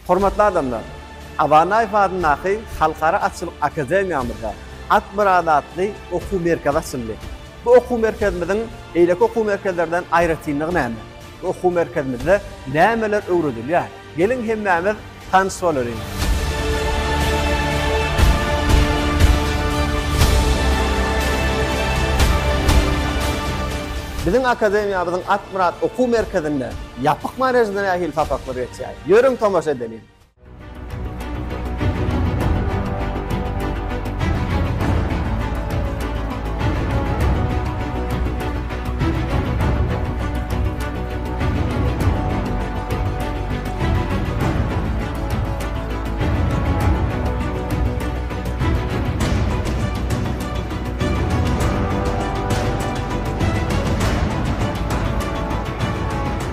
Hormatly adamlar, Abanaýew adynaky Halkara Açylyk Akademiyamyzda Atmurad adly okuw merkezi açyldy. Bu okuw merkezimiziň eýleki okuw merkezlerden aýratynlygy näme? Bu okuw merkezimizde nämeler öwredilýär? Gelin hemmemiz tanış bolarys. Bizim akademiyamızın Atmurad okuw merkezinde yapık manejden ähli tapaklar geçýär. Ýörüň tomaşa edelim.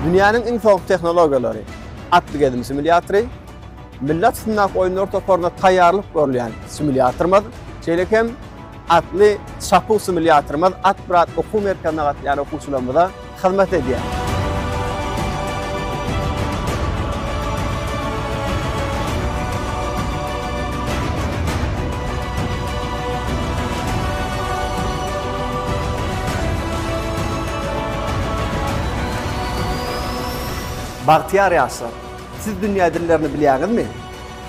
Dünýäniň iň soňky tehnologiýalary, atly gedim simulýatory, millet synak oýunlar toparına taýýarlyk görülýän simulýatorymyz, şeýlekem atly çapy simulýatorymyz Atmurad okuw merkezine gatnaşan okuwçylarymyza hyzmat edýär. Bahtiyar Ýasir, siz dünýä dillerini bilýäňizmi?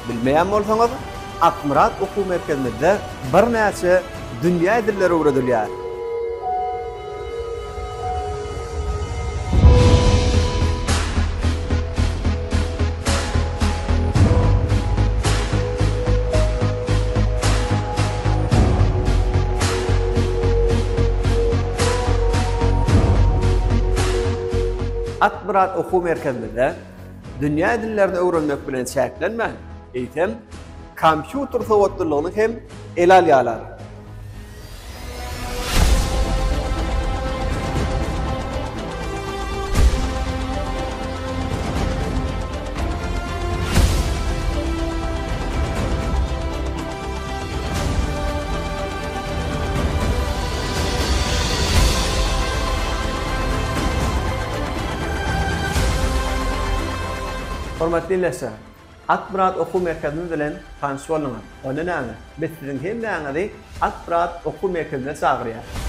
Bilmeýän bolsaňyz, Atmurad okuw merkezimizde bir näçe dünýä dilleri öwredilýär. Atmurad okuw merkezimizde dünýä dillerini öwrenmek bilen çäklenmän, eýtem kompýuter sowatlylygyny hem ele alýarlar. Hormatly dinleýär, Atmurad okuw merkezimiz bilen tanış bolýar. Onda näme? Biz siziň hem näňizi Atmurad okuw merkezine çagyrýar.